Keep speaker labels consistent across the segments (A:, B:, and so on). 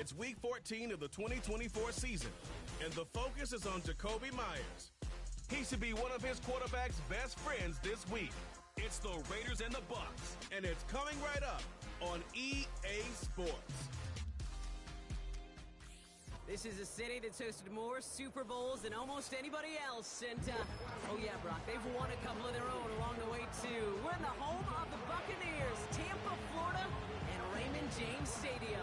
A: It's Week 14 of the 2024 season, and the focus is on Jakobi Meyers. He should be one of his quarterback's best friends this week. It's the Raiders and the Bucks, and it's coming right up on EA Sports.
B: This is a city that's hosted more Super Bowls than almost anybody else. And, oh yeah, Brock, they've won a couple of their own along the way, too. We're in the home of the Buccaneers, Tampa, Florida, and Raymond James Stadium.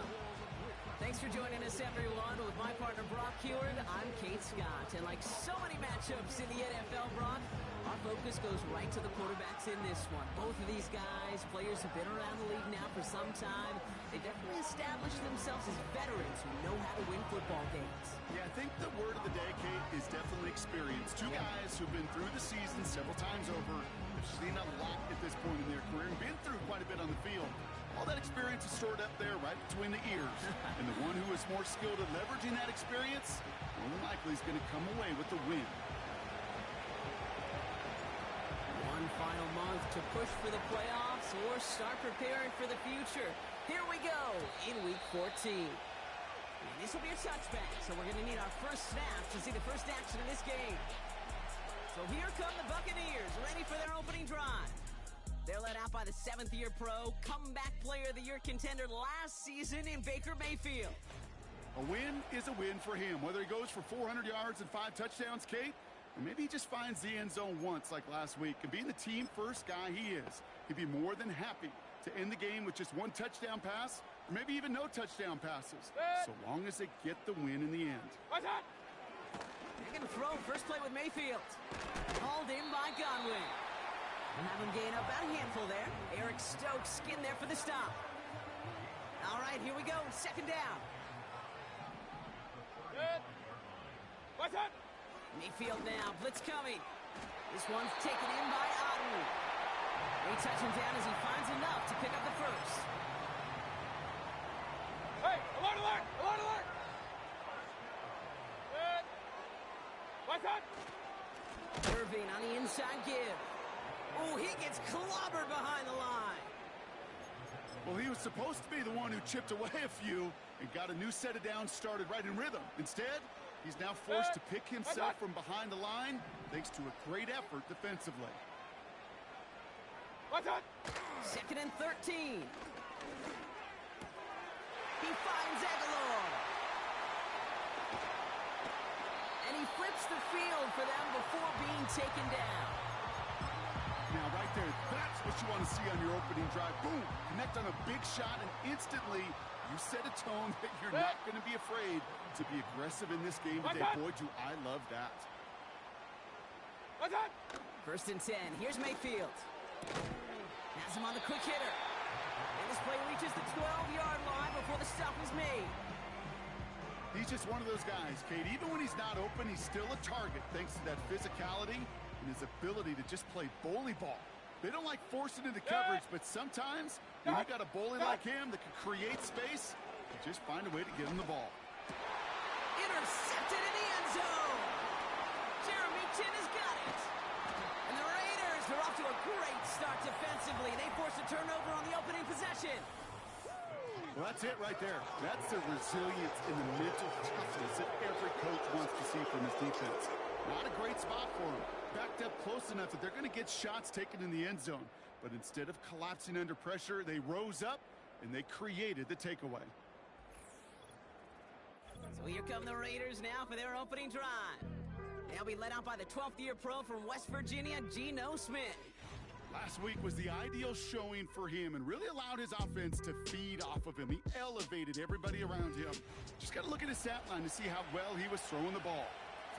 B: Thanks for joining us, everyone. With my partner, Brock Huard, I'm Kate Scott. And like so many matchups in the NFL, Brock, our focus goes right to the quarterbacks in this one. Both of these guys, players have been around the league now for some time. They definitely established themselves as veterans who know how to win football games.
C: Yeah, I think the word of the day, Kate, is definitely experience. Two guys who've been through the season several times over. They've seen a lot at this point in their career and been through quite a bit on the field. All that experience is stored up there right between the ears. And the one who is more skilled at leveraging that experience, more than likely is going to come away with the win.
B: One final month to push for the playoffs or start preparing for the future. Here we go in Week 14. And this will be a touchback, so we're going to need our first snap to see the first action of this game. So here come the Buccaneers, ready for their opening drive. They're led out by the seventh-year pro, comeback player of the year contender last season in Baker Mayfield.
C: A win is a win for him, whether he goes for 400 yards and 5 touchdowns, Kate, or maybe he just finds the end zone once like last week. And being the team-first guy he is, he'd be more than happy to end the game with just 1 touchdown pass, or maybe even no touchdown passes, so long as they get the win in the end.
B: They're going to throw first play with Mayfield. Called in by Godwin. We'll have him gain up about a handful there. Eric Stokes skinned there for the stop. All right, here we go. Second down.
D: Good. What's up?
B: Mayfield now. Blitz coming. This one's taken in by Otten. They touch him down as he finds enough to pick up the first.
D: Hey, alert, alert, alert, alert. Good. What's up?
B: Irving on the inside give. Oh, he gets clobbered behind the line.
C: Well, he was supposed to be the one who chipped away a few and got a new set of downs started right in rhythm. Instead, he's now forced to pick himself from behind the line thanks to a great effort defensively.
D: What's up?
B: Second and 13. He finds Aguilar. And he flips the field for them before being taken down.
C: Now, right there, that's what you want to see on your opening drive. Boom! Connect on a big shot, and instantly you set a tone that you're not going to be afraid to be aggressive in this game today. Boy, do I love that.
D: What's up?
B: First and 10. Here's Mayfield. Has him on the quick hitter. And this play reaches the 12-yard line before the stop is made.
C: He's just one of those guys, Kate. Even when he's not open, he's still a target thanks to that physicality and his ability to just play bully ball. They don't like forcing into coverage, but sometimes when you got a bully like him that can create space, you just find a way to get him the ball.
B: Intercepted in the end zone. Jeremy Chin has got it. And the Raiders are off to a great start defensively. They force a turnover on the opening possession.
C: Well, that's it right there. That's the resilience and the mental toughness that every coach wants to see from his defense. Not a great spot for him. Backed up close enough that they're going to get shots taken in the end zone. But instead of collapsing under pressure, they rose up and they created the takeaway.
B: So here come the Raiders now for their opening drive. They'll be led out by the 12th-year pro from West Virginia, Geno Smith.
C: Last week was the ideal showing for him and really allowed his offense to feed off of him. He elevated everybody around him. Just got to look at his stat line to see how well he was throwing the ball.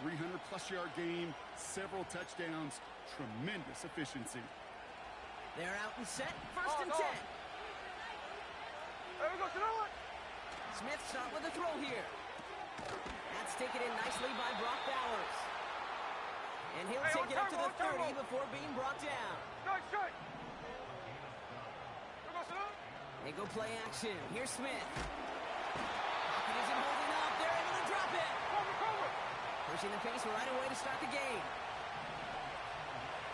C: 300-plus yard game, several touchdowns, tremendous efficiency.
B: They're out and set, first and 10.
D: There we go,
B: Smith start with a throw here. That's taken in nicely by Brock Bowers. And he'll take it up to the 30 before being brought down.
D: Strike.
B: They go play action. Here's Smith. Pocket isn't holding up. They're able to drop it.
D: Cover.
B: Pushing the pace right away to start the game.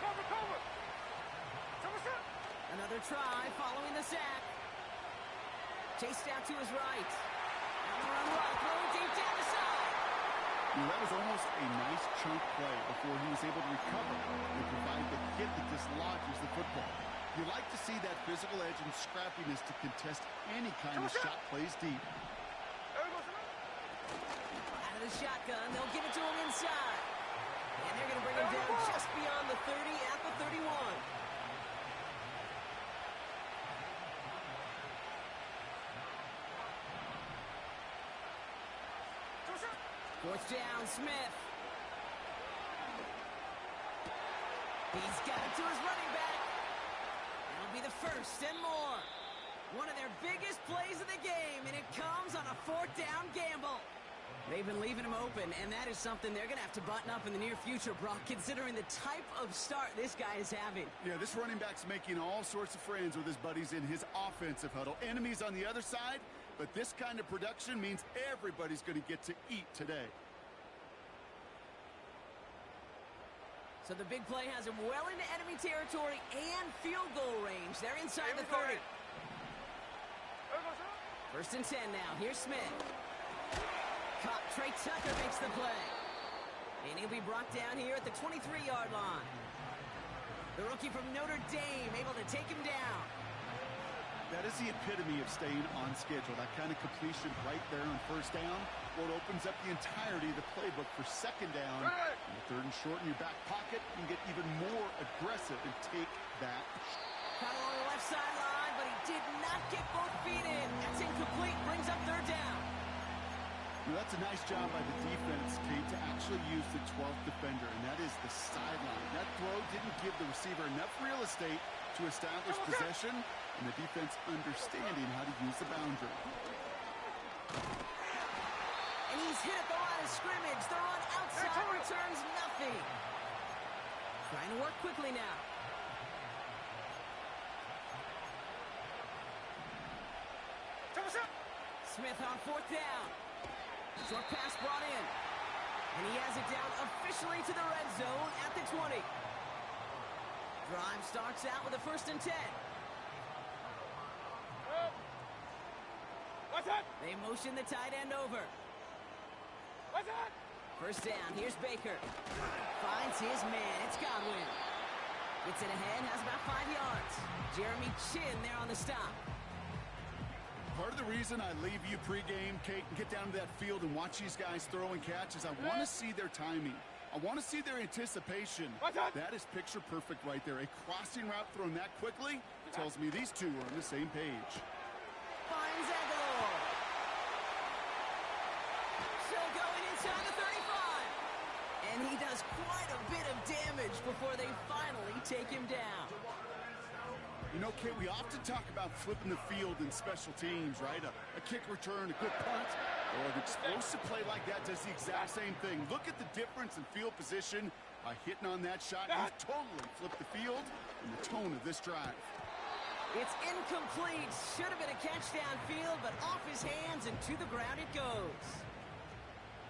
D: Cover.
B: Another try following the sack. Chased out to his right. On the run
C: That was almost a nice chunk play before he was able to recover and provide the hit that dislodges the football. You like to see that physical edge and scrappiness to contest any kind of shot plays deep.
B: Out of the shotgun, they'll give it to him inside. And they're going to bring him down just beyond the 30 at the 31. Fourth down, Smith. He's got it to his running back. That'll be the first and more. One of their biggest plays of the game, and it comes on a fourth down gamble. They've been leaving him open, and that is something they're going to have to button up in the near future, Brock, considering the type of start this guy is having.
C: Yeah, this running back's making all sorts of friends with his buddies in his offensive huddle. Enemies on the other side, but this kind of production means everybody's going to get to eat today.
B: So the big play has him well into enemy territory and field goal range. They're inside the 30. First and 10 now. Here's Smith. Caught. Trey Tucker makes the play. And he'll be brought down here at the 23-yard line. The rookie from Notre Dame able to take him down.
C: That is the epitome of staying on schedule. That kind of completion right there on first down. Well, it opens up the entirety of the playbook for second down. And the third and short in your back pocket, you can get even more aggressive and take that.
B: Caught along the left sideline, but he did not get both feet in. That's incomplete. Brings up third down.
C: Well, that's a nice job by the defense, Kate, to actually use the 12th defender, and that is the sideline. That throw didn't give the receiver enough real estate to establish possession, and the defense understanding how to use the boundary.
B: And he's hit at the line of scrimmage. The run outside returns nothing. Trying to work quickly now. Smith on fourth down. Short pass brought in. And he has it down officially to the red zone at the 20. Drive starts out with a first and 10. They motion the tight end over. First down, here's Baker. Finds his man, it's Godwin. Gets it ahead, has about 5 yards. Jeremy Chin there on the stop.
C: Part of the reason I leave you pregame, Kate, and get down to that field and watch these guys throw and catch is I want to see their timing. I want to see their anticipation. That is picture perfect right there. A crossing route thrown that quickly tells me these two are on the same page.
B: Finds Aguilar. Still going inside the 35. And he does quite a bit of damage before they finally take him down.
C: You know, Kate, we often talk about flipping the field in special teams, right? A kick return, a good punt, or an explosive play like that does the exact same thing. Look at the difference in field position by hitting on that shot. He totally flipped the field and the tone of this drive.
B: It's incomplete. Should have been a catch downfield, but off his hands and to the ground it goes.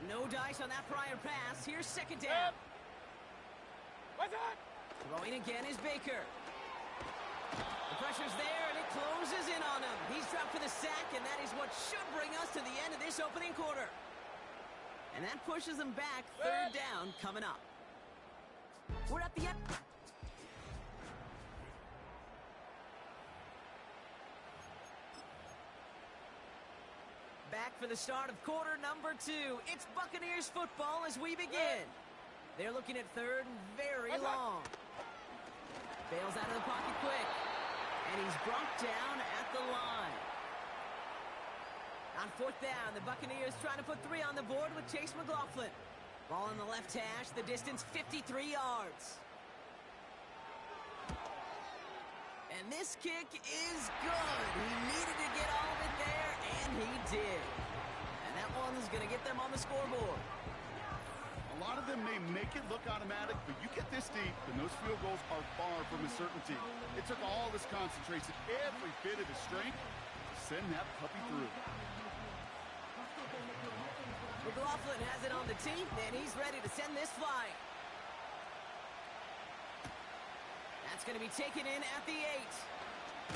B: No dice on that prior pass. Here's second down. Throwing again is Baker. The pressure's there, and it closes in on him. He's dropped for the sack, and that is what should bring us to the end of this opening quarter. And that pushes them back. Third down coming up. We're at the end. Back for the start of quarter number 2. It's Buccaneers football as we begin. They're looking at third and very long. Bails out of the pocket quick. And he's brought down at the line. On fourth down, the Buccaneers trying to put 3 on the board with Chase McLaughlin. Ball in the left hash, the distance 53 yards. And this kick is good. He needed to get all of it there, and he did. And that one's going to get them on the scoreboard.
C: A lot of them may make it look automatic, but you get this deep, and those field goals are far from a certainty. It took all this concentration, every bit of his strength, to send that puppy through.
B: McLaughlin has it on the team, and he's ready to send this flying. That's going to be taken in at the 8.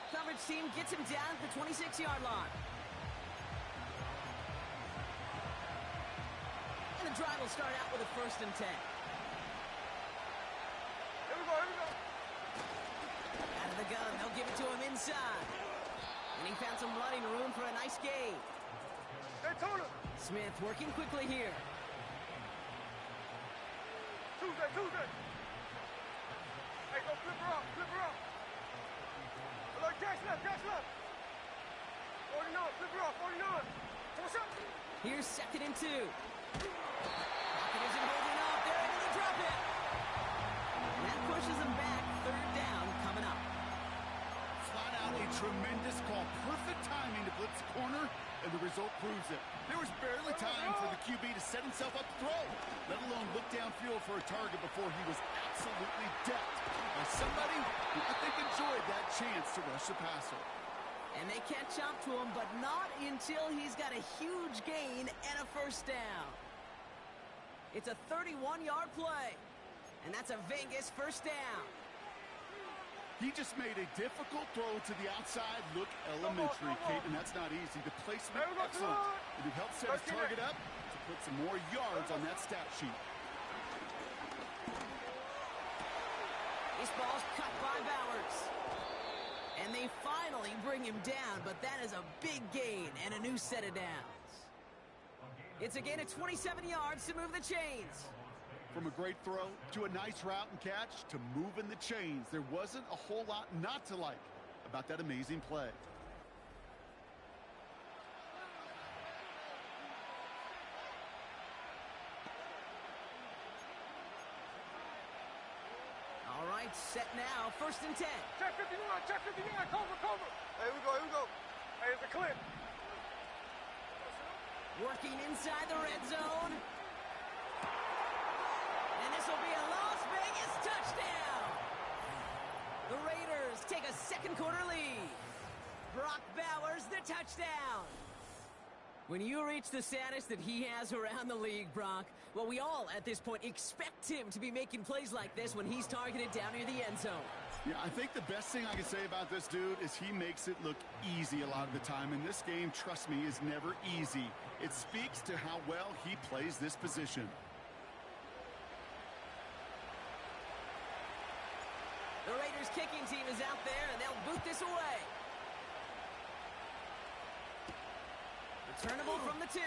B: Coverage team gets him down at the 26-yard line. drive will start out with a 1st and 10.
D: Here we go, here we go.
B: Out of the gun, they'll give it to him inside. And he found some running room for a nice gain.
D: Hey, Tuna.
B: Smith working quickly here.
D: Tuesday. Hey, go flip her up. Look, Jax left. 49, flip her up, 49. What's up?
B: Here's 2nd and 2. Pocket isn't holding up. They're able to drop it. And that pushes them back. 3rd down coming up.
C: Flat out a tremendous call. Perfect timing to blitz the corner, and the result proves it. There was barely time for the QB to set himself up to throw, let alone look downfield for a target before he was absolutely decked by somebody who I think enjoyed that chance to rush the passer.
B: And they catch up to him, but not until he's got a huge gain and a 1st down. It's a 31-yard play, and that's a Vegas 1st down.
C: He just made a difficult throw to the outside look elementary, Kate, and that's not easy. The placement, excellent. And it helped set his target up to put some more yards on that stat sheet.
B: This ball's cut by Bowers. And they finally bring him down, but that is a big gain and a new set of downs. It's a gain of 27 yards to move the chains.
C: From a great throw to a nice route and catch to moving the chains, there wasn't a whole lot not to like about that amazing play.
B: All right, set now, 1st and 10.
D: Check 59, cover. Hey, here we go. Hey, it's a clip.
B: Working inside the red zone. And this will be a Las Vegas touchdown. The Raiders take a 2nd quarter lead. Brock Bowers, the touchdown. When you reach the status that he has around the league, Brock, well, we all at this point expect him to be making plays like this when he's targeted down near the end zone.
C: Yeah, I think the best thing I can say about this dude is he makes it look easy a lot of the time. And this game, trust me, is never easy. It speaks to how well he plays this position.
B: The Raiders kicking team is out there, and they'll boot this away. Returnable from the 2.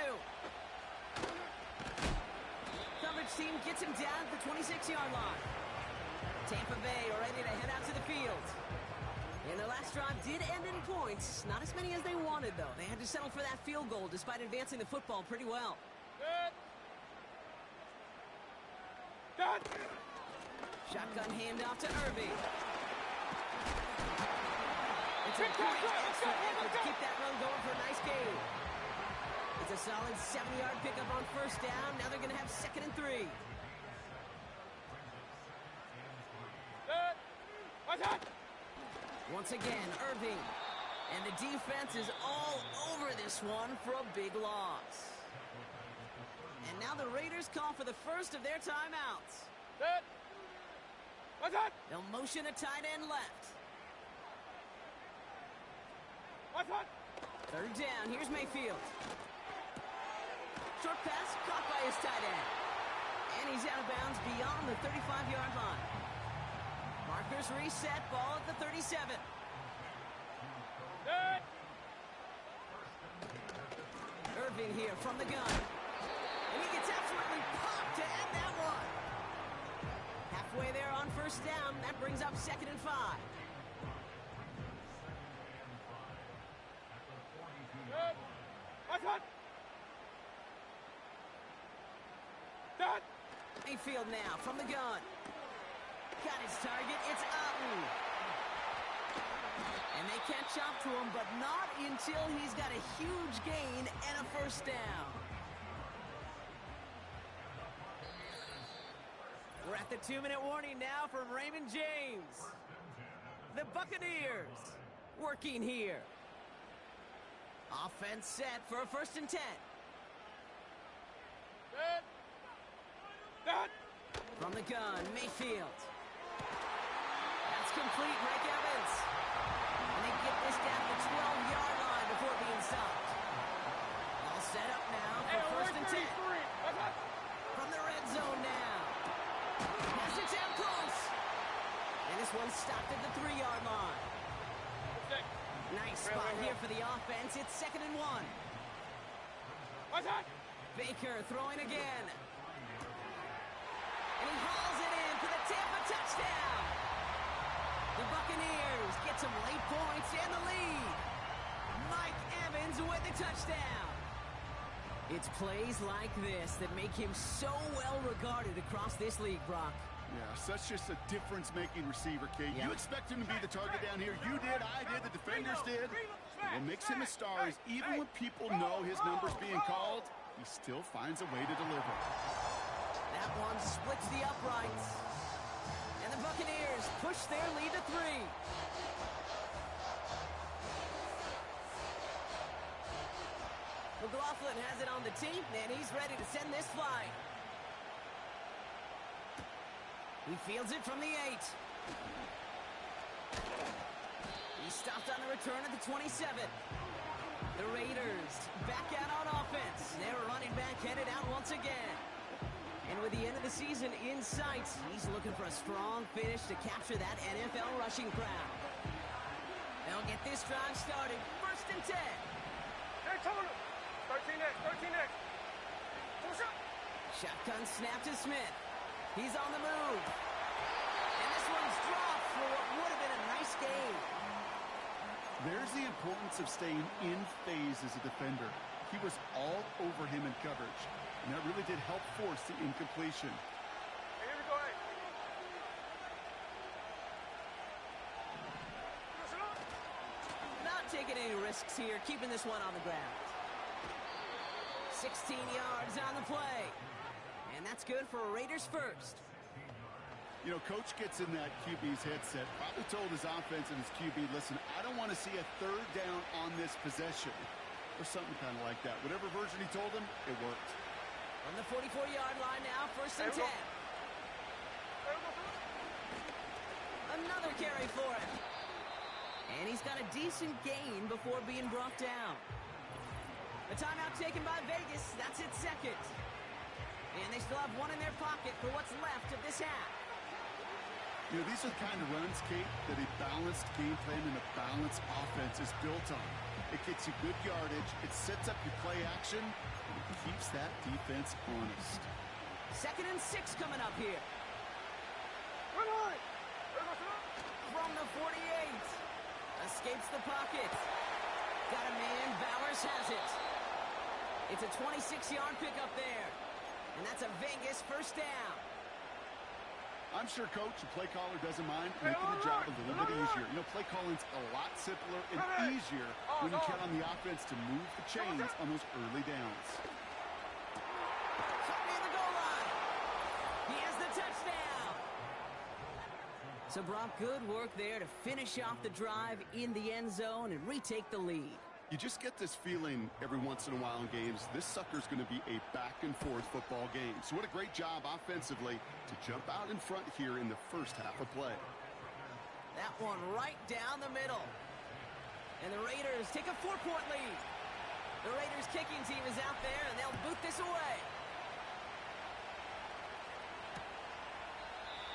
B: Coverage team gets him down at the 26-yard line. Tampa Bay are ready to head out to the field. And their last drive did end in points. Not as many as they wanted, though. They had to settle for that field goal despite advancing the football pretty well.
D: Done.
B: Shotgun handoff to Irving. It's a great extra effort to keep that run going for a nice gain. It's a solid 70-yard pickup on 1st down. Now they're going to have 2nd and 3. Once again, Irving. And the defense is all over this one for a big loss. And now the Raiders call for the first of their timeouts. They'll motion a tight end left. 3rd down. Here's Mayfield. Short pass caught by his tight end. And he's out of bounds beyond the 35-yard line. Markers reset, ball at the 37. Irving here from the gun. And he gets absolutely popped to end that one. Halfway there on 1st down. That brings up 2nd and 5. Mayfield now from the gun. Got his target. It's Otten. And they catch up to him, but not until he's got a huge gain and a 1st down. We're at the 2-minute warning now from Raymond James. The Buccaneers working here. Offense set for a 1st and 10. From the gun, Mayfield. That's complete, Mike Evans. And they get this down to the 12-yard line before being stopped. All set up now for 1st and 10. spot here for the offense. It's 2nd and 1.
D: What's that?
B: Baker throwing again. And he hauls it in for the Tampa touchdown. The Buccaneers get some late points and the lead. Mike Evans with the touchdown. It's plays like this that make him so well regarded across this league, Brock.
C: Yeah, such just a difference-making receiver, Kate.
B: Yeah.
C: You expect him to be the target down here. You did, I did, the defenders did. What makes him a star is even when people know his number's being called, he still finds a way to deliver.
B: That one splits the uprights. And the Buccaneers push their lead to 3. McLaughlin has it on the team, and he's ready to send this flight. He fields it from the 8. He stopped on the return at the 27. The Raiders back out on offense. Their running back headed out once again. And with the end of the season in sight, he's looking for a strong finish to capture that NFL rushing crowd. They'll get this drive started. 1st and 10.
D: Hey, Tony. 13 next. Push up.
B: Shotgun snap to Smith. He's on the move. And this one's dropped for what would have been a nice game.
C: There's the importance of staying in phase as a defender. He was all over him in coverage, and that really did help force the incompletion.
D: Hey, here we go, hey. Listen up.
B: Not taking any risks here, keeping this one on the ground. 16 yards on the play. And that's good for Raiders first.
C: You know, Coach gets in that QB's headset, probably told his offense and his QB, listen, I don't want to see a 3rd down on this possession. Or something kind of like that. Whatever version he told him, it worked.
B: On the 44-yard line now, 1st and 10. Another carry for him. And he's got a decent gain before being brought down. A timeout taken by Vegas. That's its 2nd. And they still have one in their pocket for what's left of this half.
C: You know, these are the kind of runs, Kate, that a balanced game plan and a balanced offense is built on. It gets you good yardage, it sets up your play action, and it keeps that defense honest.
B: 2nd and 6 coming up here.
D: Run hard.
B: From the 48. Escapes the pocket. Got a man, Bowers has it. It's a 26-yard pickup there. And that's a Vegas 1st down.
C: I'm sure Coach, the play caller, doesn't mind making the job a little bit easier. You know, play calling's a lot simpler and easier when you count on the offense to move the chains on those early downs.
B: Caught near the goal line. He has the touchdown. So Brock, good work there to finish off the drive in the end zone and retake the lead.
C: You just get this feeling every once in a while in games, this sucker's going to be a back-and-forth football game. So what a great job offensively to jump out in front here in the first half of play.
B: That one right down the middle. And the Raiders take a 4-point lead. The Raiders kicking team is out there, and they'll boot this away.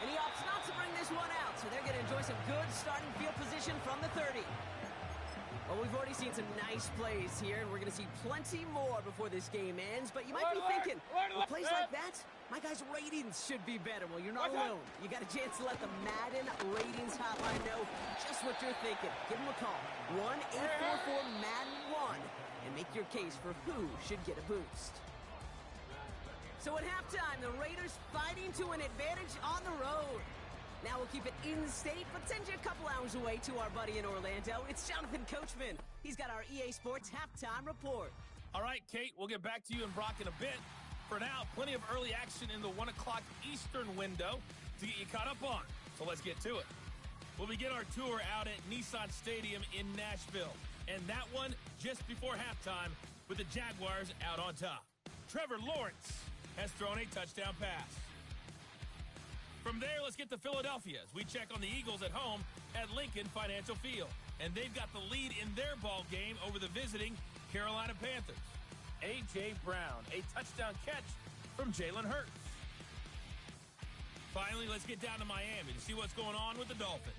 B: And he opts not to bring this one out, so they're going to enjoy some good starting field position from the 30. Well, we've already seen some nice plays here, and we're going to see plenty more before this game ends. But you might be thinking, well, plays like that, my guys' ratings should be better. Well, you're not alone. You got a chance to let the Madden ratings hotline know just what you're thinking. Give them a call, 1-844-MADDEN-1, and make your case for who should get a boost. So at halftime, the Raiders fighting to an advantage on the road. Now we'll keep it in-state, but send you a couple hours away to our buddy in Orlando. It's Jonathan Coachman. He's got our EA Sports Halftime Report.
E: All right, Kate, we'll get back to you and Brock in a bit. For now, plenty of early action in the 1 o'clock Eastern window to get you caught up on. So let's get to it. We'll begin our tour out at Nissan Stadium in Nashville. And that one just before halftime with the Jaguars out on top. Trevor Lawrence has thrown a touchdown pass. From there, let's get to Philadelphia as we check on the Eagles at home at Lincoln Financial Field. And they've got the lead in their ball game over the visiting Carolina Panthers. A.J. Brown, a touchdown catch from Jalen Hurts. Finally, let's get down to Miami to see what's going on with the Dolphins.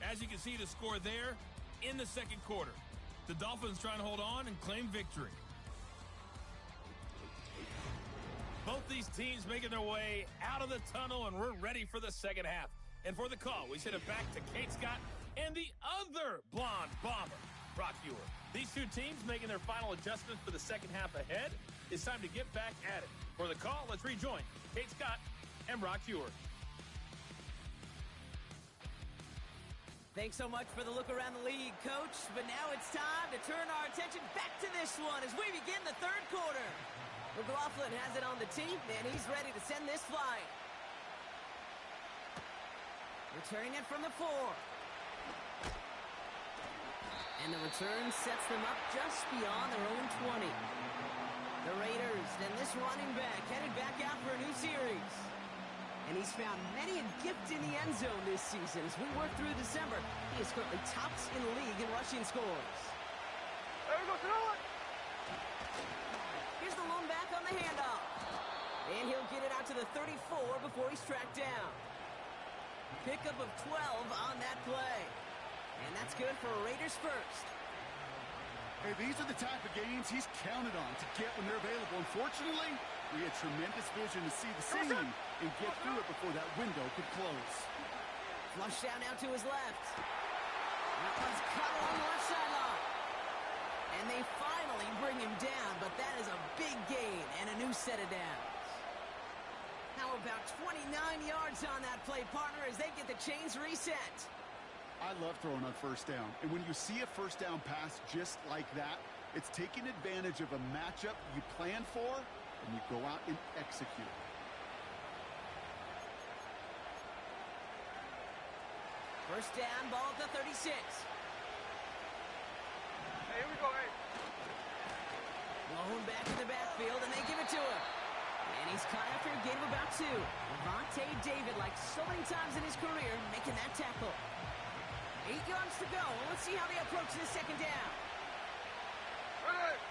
E: As you can see, the score there in the second quarter. The Dolphins trying to hold on and claim victory. Both these teams making their way out of the tunnel, and we're ready for the second half. And for the call, we send it back to Kate Scott and the other blonde bomber, Brock Huard. These two teams making their final adjustments for the second half ahead. It's time to get back at it. For the call, let's rejoin Kate Scott and Brock Huard.
B: Thanks so much for the look around the league, Coach. But now it's time to turn our attention back to this one as we begin the third quarter. McLaughlin has it on the tee, and he's ready to send this flying. Returning it from the 4. And the return sets them up just beyond their own 20. The Raiders and this running back headed back out for a new series. And he's found many a gift in the end zone this season. As we work through December, he is currently tops in the league in rushing scores.
D: There we go, throw it!
B: Here's the lone back on the handoff. And he'll get it out to the 34 before he's tracked down. Pickup of 12 on that play. And that's good for Raiders first.
C: Hey, these are the type of games he's counted on to get when they're available. Unfortunately, we had tremendous vision to see the seam and get through it before that window could close.
B: Flush down now to his left. That one's cut along the left sideline. And they finally bring him down, but that is a big gain and a new set of downs. How about 29 yards on that play, partner, as they get the chains reset.
C: I love throwing on first down. And when you see a first down pass just like that, it's taking advantage of a matchup you plan for, and you go out and execute.
B: First down, ball at the 36.
D: Hey, here we go, hey.
B: Blown back in the backfield, and they give it to him. And he's caught after a gain of about 2. Lavonte David, like so many times in his career, making that tackle. 8 yards to go. Let's see how they approach this second down.
D: Ready!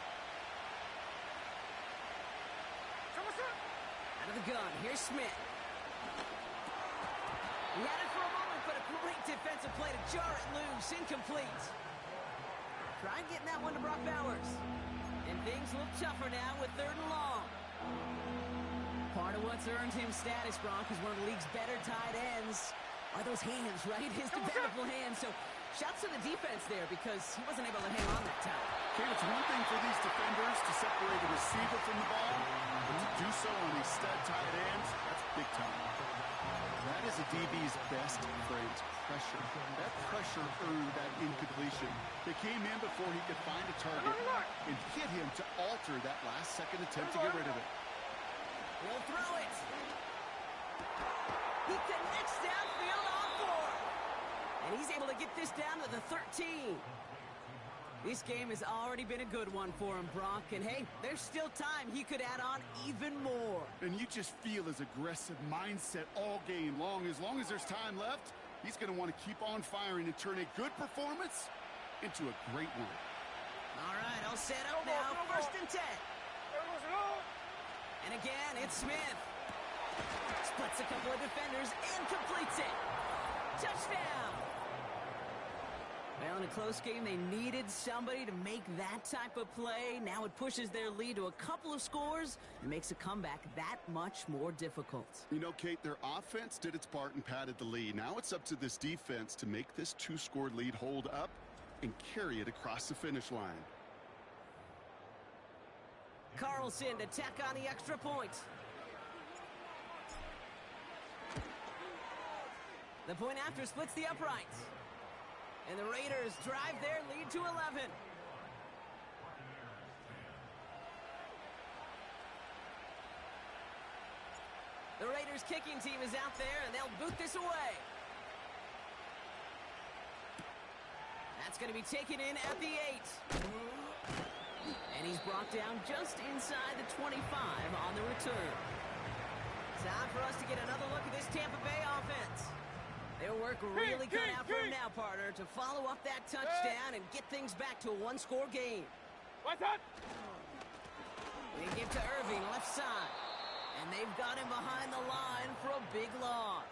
B: Out of the gun, here's Smith. He had it for a moment, but a great defensive play to jar it loose. Incomplete. Try getting that one to Brock Bowers. And things look tougher now with 3rd and long. Part of what's earned him status, Brock, is one of the league's better tight ends. Are those hands, right? His dependable hands. So shouts to the defense there because he wasn't able to hang on that time.
C: Okay, it's one thing for these defenders to separate a receiver from the ball, but to do so on these stud tight ends, that's big time. That is a DB's best friend, pressure. That pressure earned that incompletion. They came in before he could find a target and hit him to alter that last-second attempt to get rid of it.
B: He'll throw it. He connects downfield on 4. And he's able to get this down to the 13. This game has already been a good one for him, Brock. And hey, there's still time he could add on even more.
C: And you just feel his aggressive mindset all game long. As long as there's time left, he's going to want to keep on firing and turn a good performance into a great one.
B: All right, all set up now. 1st and 10. And again, it's Smith. Splits a couple of defenders and completes it. Touchdown. Well, in a close game, they needed somebody to make that type of play. Now it pushes their lead to a couple of scores and makes a comeback that much more difficult.
C: You know, Kate, their offense did its part and padded the lead. Now it's up to this defense to make this 2-score lead hold up and carry it across the finish line.
B: Carlson to tack on the extra point. The point after splits the uprights. And the Raiders drive their lead to 11. The Raiders kicking team is out there, and they'll boot this away. That's going to be taken in at the 8. And he's brought down just inside the 25 on the return. Time for us to get another look at this Tampa Bay offense. Their work really cut out for him now, partner, to follow up that touchdown and get things back to a 1-score game.
D: What's that?
B: They give to Irving, left side. And they've got him behind the line for a big loss.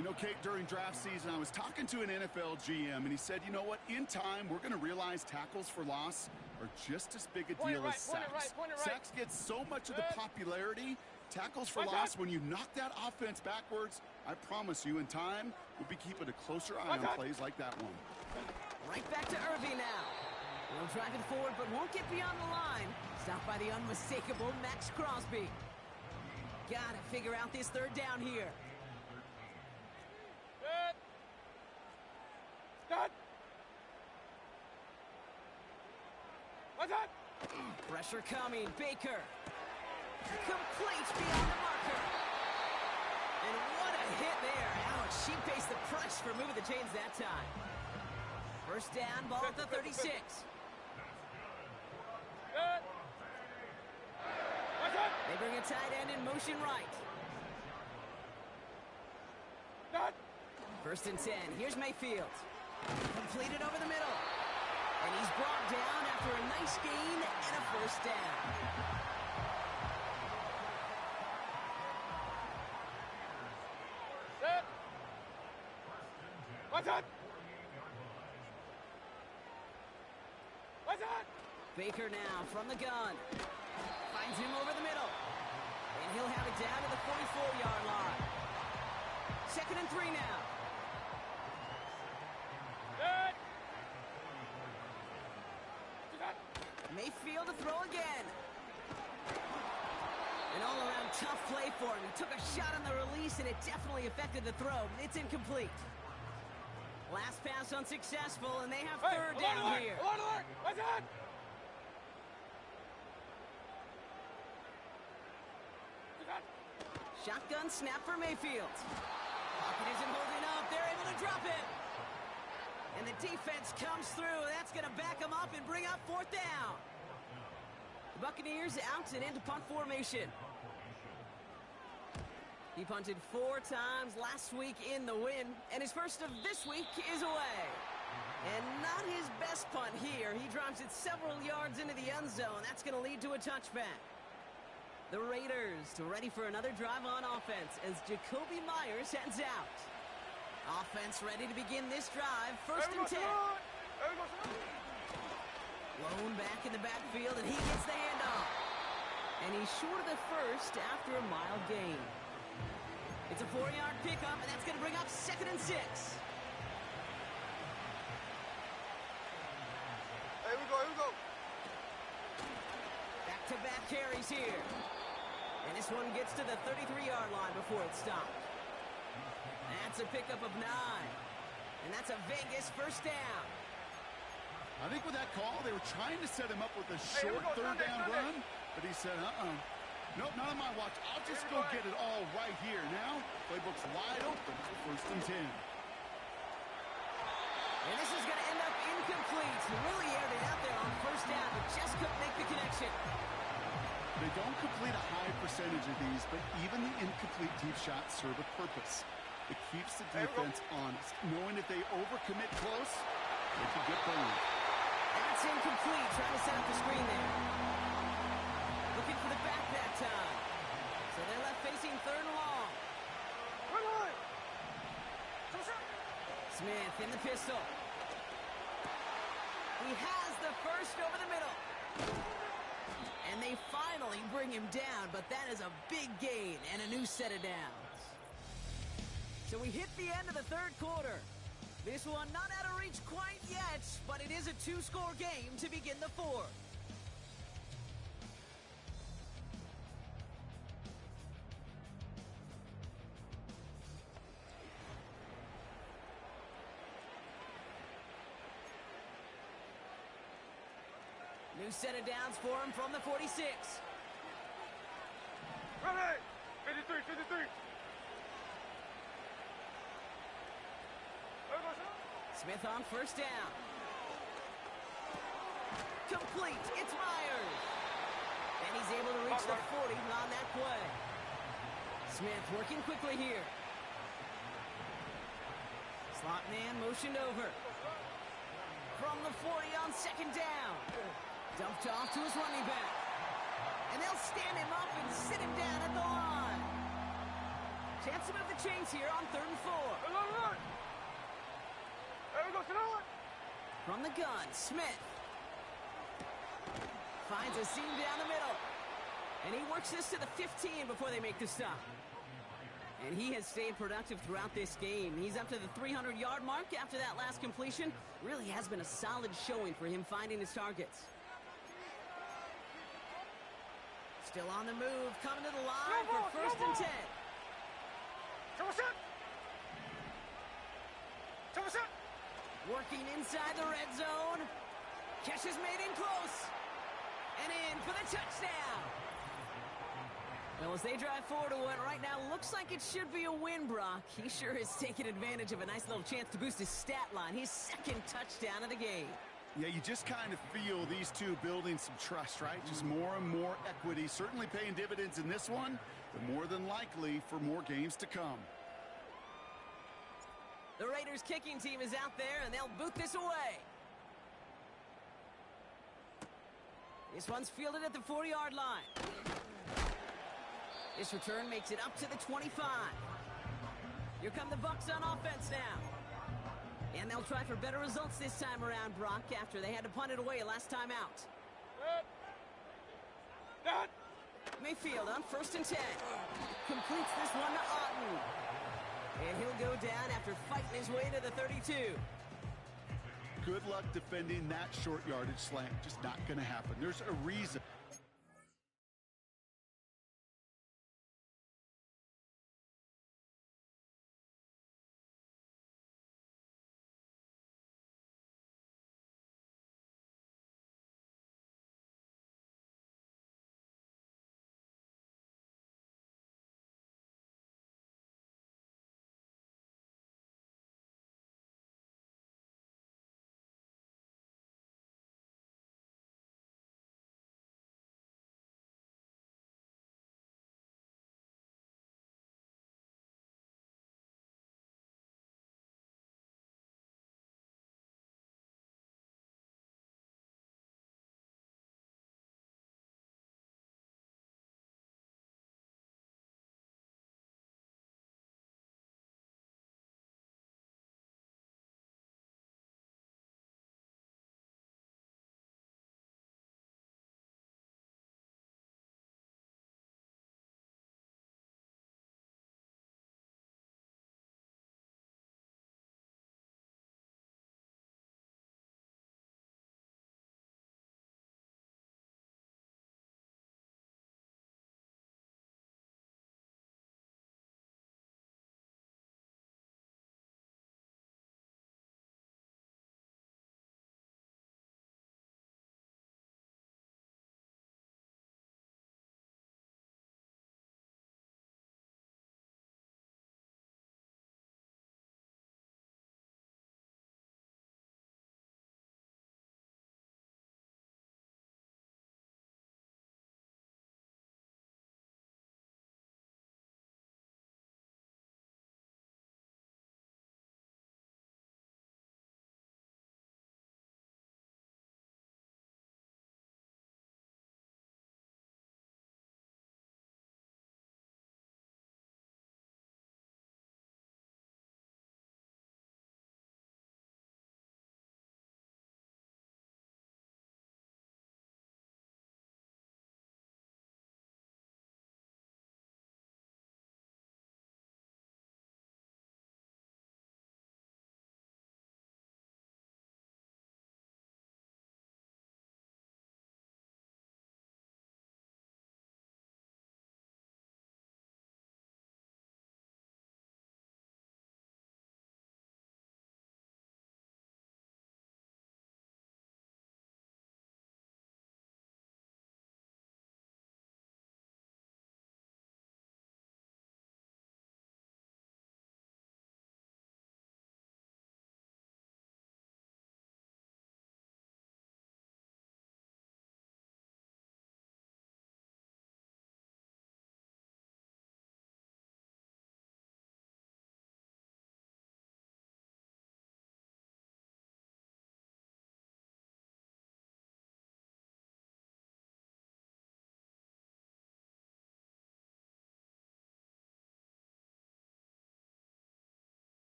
C: You know, Kate, during draft season, I was talking to an NFL GM, and he said, you know what, in time, we're going to realize tackles for loss are just as big a deal as sacks. Sacks get so much of the popularity. Tackles for loss, when you knock that offense backwards, I promise you, in time, we'll be keeping a closer eye on plays like that one.
B: Right back to Irving now. Will drive it forward, but won't get beyond the line. Stopped by the unmistakable Max Crosby. Gotta figure out this third down here. Pressure coming. Baker. Complete beyond the marker. And what a hit there. Alex, she faced the price for moving the chains that time. First down, ball at the 36. They bring a tight end in motion right. First and 10. Here's Mayfield. Completed over the middle. And he's brought down after a nice gain and a first down. Baker now from the gun. Finds him over the middle. And he'll have it down to the 44-yard line. 2nd and 3 now. Mayfield to throw again. An all-around tough play for him. He took a shot on the release, and it definitely affected the throw. It's incomplete. Last pass unsuccessful, and they have third down here. Shotgun snap for Mayfield. Pocket isn't holding up. They're able to drop it. And the defense comes through. That's going to back them up and bring up fourth down. The Buccaneers out and into punt formation. He punted 4 times last week in the win, and his first of this week is away. And not his best punt here. He drives it several yards into the end zone. That's going to lead to a touchback. The Raiders ready for another drive on offense as Jakobi Meyers heads out. Offense ready to begin this drive. First and 10. Lone back in the backfield, and he gets the handoff. And he's short of the first after a mild gain. It's a 4-yard pickup, and that's going to bring up 2nd and 6.
D: Here we go.
B: Back-to-back carries here. And this one gets to the 33-yard line before it stopped. That's a pickup of 9. And that's a Vegas first down.
C: I think with that call, they were trying to set him up with a short third down run, but he said, nope, not on my watch. I'll just go get it all right here. Now, playbook's wide open for first and 10.
B: And this is going to end up incomplete. He really aired it out there on first down, but just couldn't make the connection.
C: They don't complete a high percentage of these, but even the incomplete deep shots serve a purpose. It keeps the defense honest, knowing if they overcommit close, they could get burned.
B: That's incomplete, trying to set up the screen there. Looking for the back that time. So they're left facing 3rd and long. Smith in the pistol. He has the first over the middle. And they finally bring him down, but that is a big gain and a new set of downs. So we hit the end of the 3rd quarter. This one not out of reach quite yet, but it is a 2-score game to begin the 4th. New set of downs for him from the 46.
D: Ready! 53.
B: Smith on first down. Complete. It's Myers. And he's able to reach the 40 on that play. Smith working quickly here. Slot man motioned over. From the 40 on 2nd down. Dumped off to his running back. And they'll stand him up and sit him down at the line. Chance to move the chains here on 3rd and 4.
D: Look. There we go, Sonoma.
B: From the gun, Smith. Finds a seam down the middle. And he works this to the 15 before they make the stop. And he has stayed productive throughout this game. He's up to the 300-yard mark after that last completion. Really has been a solid showing for him finding his targets. Still on the move, coming to the line for 1st and 10. Working inside the red zone. Catch is made in close. And in for the touchdown. Well, as they drive forward to what right now looks like it should be a win, Brock. He sure has taken advantage of a nice little chance to boost his stat line. His 2nd touchdown of the game.
C: Yeah, you just kind of feel these two building some trust, right? Just more and more equity. Certainly paying dividends in this one, but more than likely for more games to come.
B: The Raiders kicking team is out there, and they'll boot this away. This one's fielded at the 40-yard line. This return makes it up to the 25. Here come the Bucs on offense now. And they'll try for better results this time around, Brock, after they had to punt it away last time out. Mayfield on 1st and 10. Completes this one to Otten. And he'll go down after fighting his way to the 32.
C: Good luck defending that short yardage slant. Just not going to happen. There's a reason.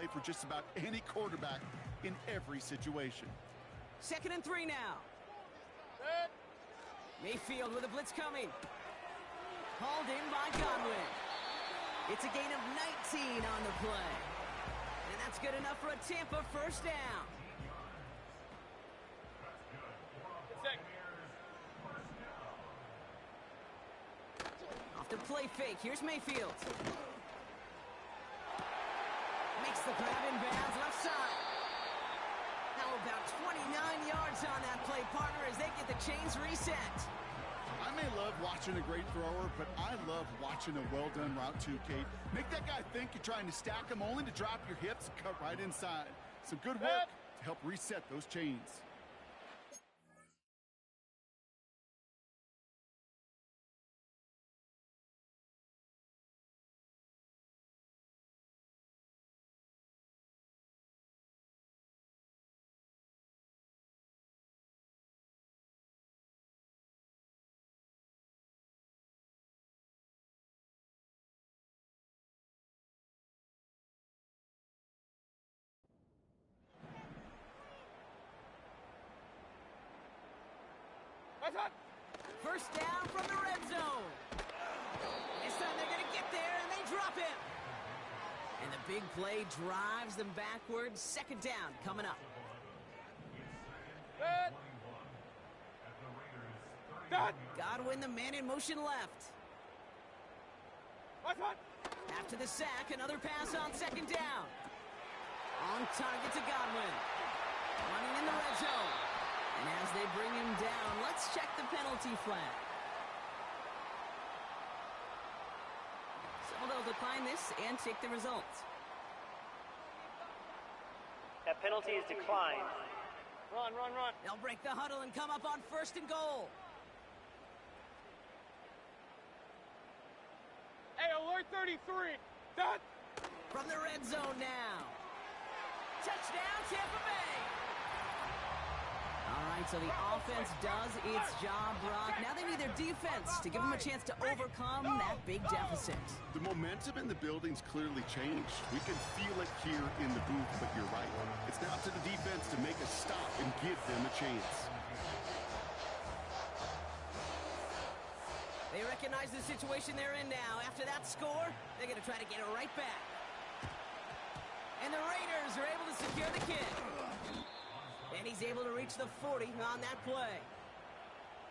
C: play for just about any quarterback in every situation.
B: 2nd and 3 now. Mayfield with a blitz coming. Hauled in by Godwin. It's a gain of 19 on the play. And that's good enough for a Tampa first down. Off the play fake. Here's Mayfield. Makes the grab in bounds left side. Now about 29 yards on that play, partner, as they get the chains reset.
C: I may love watching a great thrower, but I love watching a well-done route too, Kate. Make that guy think you're trying to stack him only to drop your hips and cut right inside. Some good work to help reset those chains.
B: First down from the red zone. This time they're going to get there, and they drop him. And the big play drives them backwards. 2nd down coming up. Godwin, the man in motion left. After the sack, another pass on 2nd down. On target to Godwin. Running in the red zone. And as they bring him down, let's check the penalty flag. So they'll decline this and take the results.
F: That penalty is declined.
D: Run.
B: They'll break the huddle and come up on 1st and goal.
D: Hey, alert 33. Done.
B: From the red zone now. Touchdown, Tampa Bay. All right, so the offense does its job, Brock. Now they need their defense to give them a chance to overcome that big deficit.
C: The momentum in the building's clearly changed. We can feel it here in the booth, but you're right. It's now up to the defense to make a stop and give them a chance.
B: They recognize the situation they're in now. After that score, they're going to try to get it right back. And the Raiders are able to secure the kick. And he's able to reach the 40 on that play.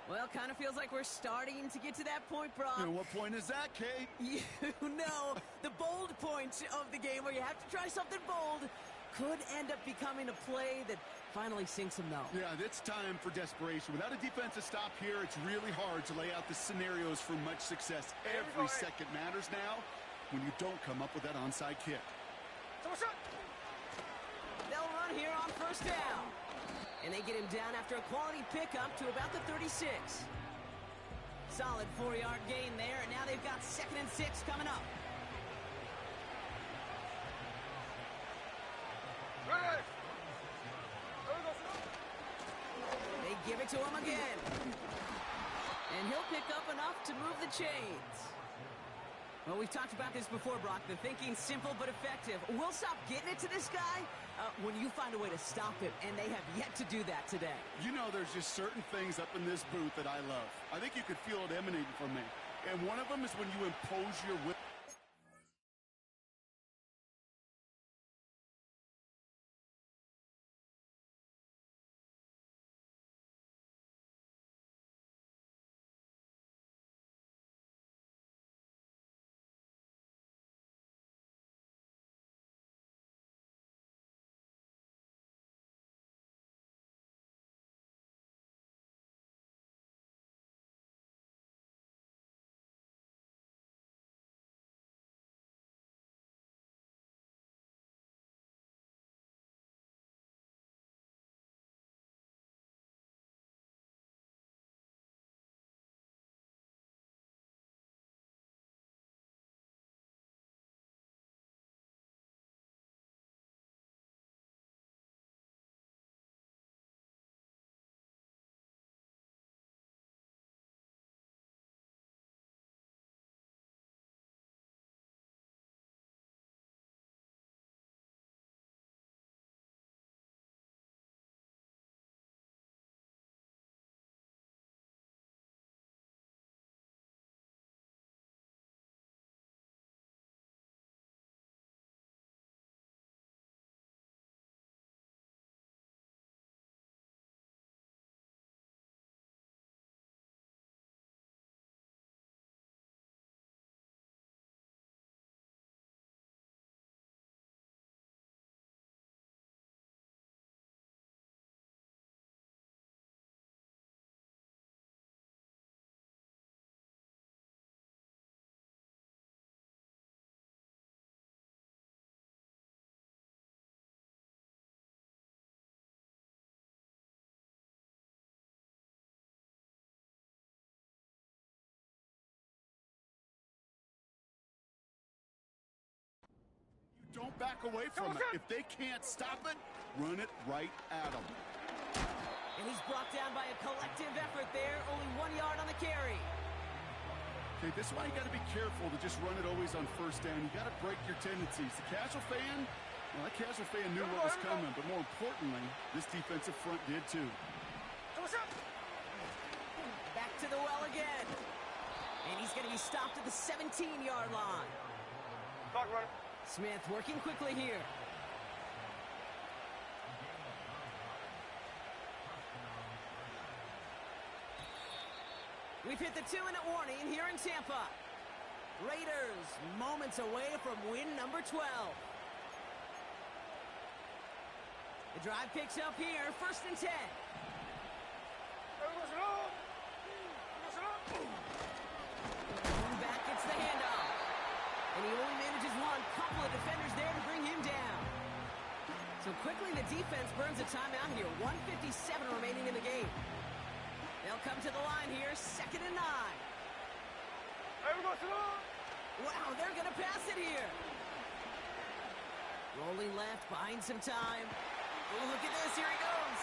B: Well, kind of feels like we're starting to get to that point, Brock.
C: And what point is that, Kate?
B: You know, the bold point of the game where you have to try something bold could end up becoming a play that finally sinks him, though.
C: Yeah, it's time for desperation. Without a defensive stop here, it's really hard to lay out the scenarios for much success. Every second matters now when you don't come up with that onside kick.
B: They'll run here on 1st down. And they get him down after a quality pickup to about the 36. Solid 4-yard gain there, and now they've got 2nd and 6 coming up. They give it to him again. And he'll pick up enough to move the chains. Well, we've talked about this before, Brock. The thinking's simple but effective. We'll stop getting it to this guy when you find a way to stop him, and they have yet to do that today.
C: You know, there's just certain things up in this booth that I love. I think you could feel it emanating from me. And one of them is when you impose your will. back away from it. If they can't stop it, run it right at them.
B: And he's brought down by a collective effort there. Only 1 yard on the carry.
C: Okay, this is why you got to be careful to just run it always on first down. You got to break your tendencies. The casual fan, well, that casual fan knew what was coming, but more importantly, this defensive front did too.
B: Back to the well again. And he's going to be stopped at the 17-yard line. Smith working quickly here. We've hit the 2-minute warning here in Tampa. Raiders moments away from win number 12. The drive picks up here, 1st and 10. Back gets the handoff. And he only manages one. Couple of defenders there to bring him down. So quickly the defense burns a timeout here. 1:57 remaining in the game. They'll come to the line here, 2nd and 9. Wow, they're going to pass it here. Rolling left, buying some time. Oh, look at this, here he goes.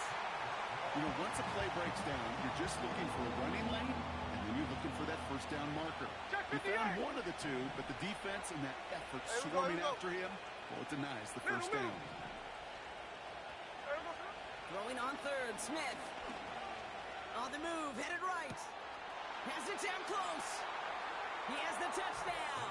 C: You know, once a play breaks down, you're just looking for a running lane, and then you're looking for that first down marker. He found one of the two, but the defense and that effort swarming after him, well, it denies the first down.
B: Throwing on 3rd, Smith. On the move, headed right. Has it down close. He has the touchdown.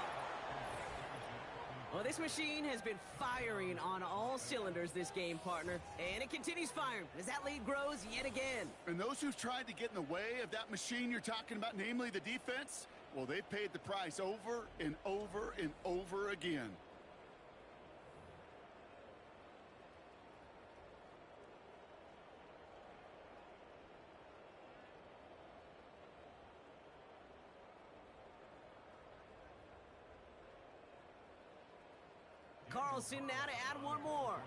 B: Well, this machine has been firing on all cylinders this game, partner. And it continues firing as that lead grows yet again.
C: And those who've tried to get in the way of that machine you're talking about, namely the defense, well, they've paid the price over and over and over again.
B: Carlson now to add one more.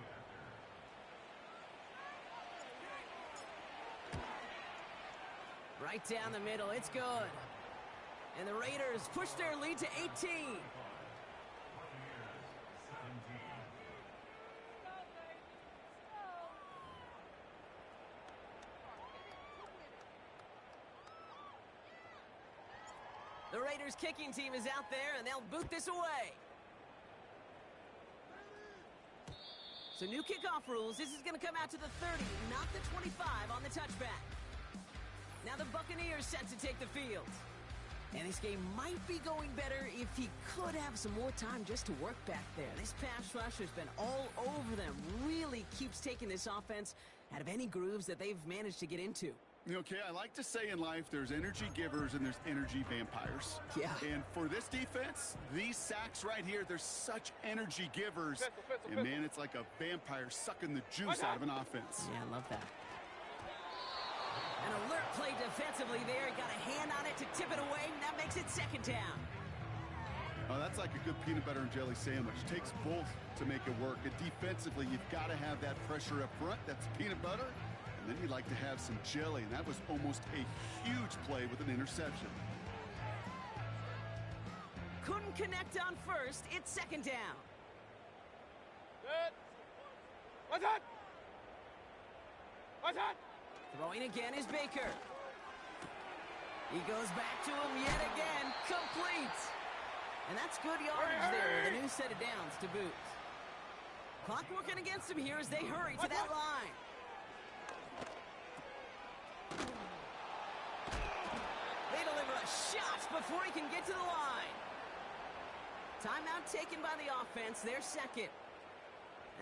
B: Right down the middle, it's good. And the Raiders push their lead to 18. The Raiders kicking team is out there, and they'll boot this away. So new kickoff rules. This is going to come out to the 30, not the 25 on the touchback. Now the Buccaneers set to take the field. And this game might be going better if he could have some more time just to work back there. This pass rush has been all over them. Really keeps taking this offense out of any grooves that they've managed to get into.
C: Okay, I like to say in life there's energy givers and there's energy vampires.
B: Yeah.
C: And for this defense, these sacks right here, they're such energy givers. And man, it's like a vampire sucking the juice out of an offense.
B: Yeah, I love that. An alert play defensively there. Got a hand on it to tip it away. That makes it 2nd down.
C: Oh, that's like a good peanut butter and jelly sandwich. Takes both to make it work. And defensively, you've got to have that pressure up front. That's peanut butter. And then you'd like to have some jelly. And that was almost a huge play with an interception.
B: Couldn't connect on 1st. It's 2nd down.
D: What's that? What's that?
B: Throwing again is Baker. He goes back to him yet again. Complete. And that's good yardage there with a new set of downs to boot. Clock working against him here as they hurry to that line. They deliver a shot before he can get to the line. Timeout taken by the offense, their 2nd.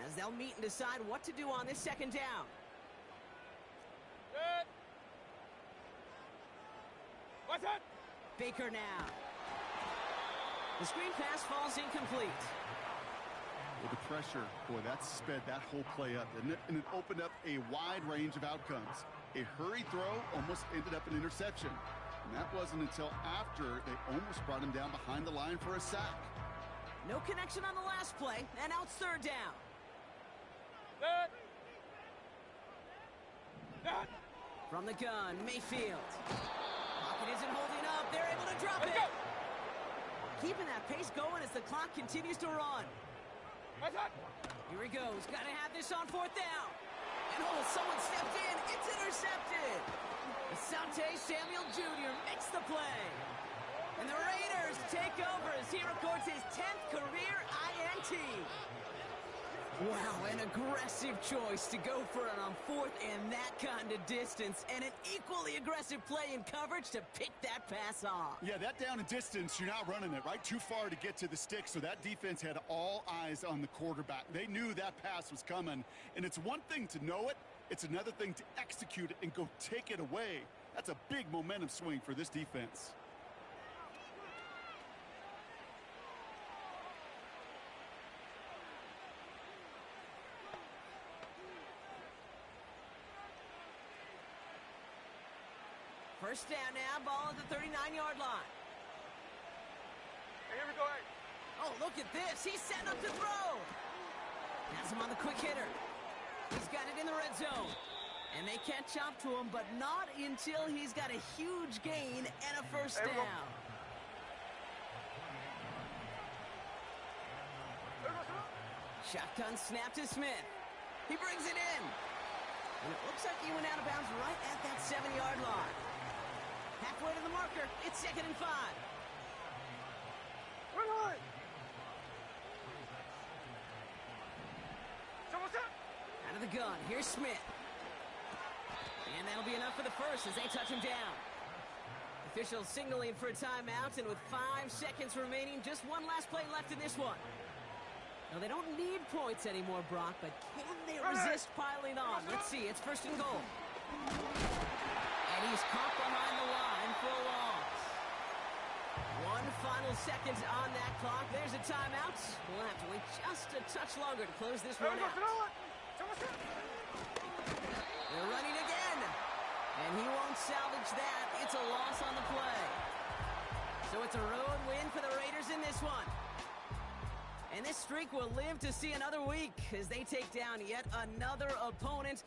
B: As they'll meet and decide what to do on this 2nd down.
D: What's that?
B: Baker now. The screen pass falls incomplete.
C: Well, the pressure, boy, that sped that whole play up, didn't it? And it opened up a wide range of outcomes. A hurried throw almost ended up an interception. And that wasn't until after they almost brought him down behind the line for a sack.
B: No connection on the last play, and now it's 3rd down. From the gun, Mayfield. Pocket isn't holding up. They're able to drop it. Keeping that pace going as the clock continues to run. Here he goes. Got to have this on 4th down. And oh, someone stepped in. It's intercepted. Asante Samuel Jr. makes the play. And the Raiders take over as he records his 10th career INT. Wow, an aggressive choice to go for it on 4th and that kind of distance. And an equally aggressive play in coverage to pick that pass off.
C: Yeah, that down and distance, you're not running it, right? Too far to get to the stick, so that defense had all eyes on the quarterback. They knew that pass was coming, and it's one thing to know it, it's another thing to execute it and go take it away. That's a big momentum swing for this defense.
B: First down now, ball at the 39-yard line.
D: Hey, here we go, hey.
B: Oh, look at this. He's set up to throw. Has him on the quick hitter. He's got it in the red zone. And they catch up to him, but not until he's got a huge gain and a first down. Shotgun snap to Smith. He brings it in. And it looks like he went out of bounds right at that 7-yard line. Halfway to the marker, it's 2nd and 5. Out of the gun, here's Smith. And that'll be enough for the first as they touch him down. Officials signaling for a timeout, and with 5 seconds remaining, just one last play left in this one. Now, they don't need points anymore, Brock, but can they resist piling on? Let's see, it's 1st and goal. And he's caught behind the line for a loss. 1 final second on that clock. There's a timeout. We'll have to wait just a touch longer to close this one out. They're running again. And he won't salvage that. It's a loss on the play. So it's a road win for the Raiders in this one. And this streak will live to see another week as they take down yet another opponent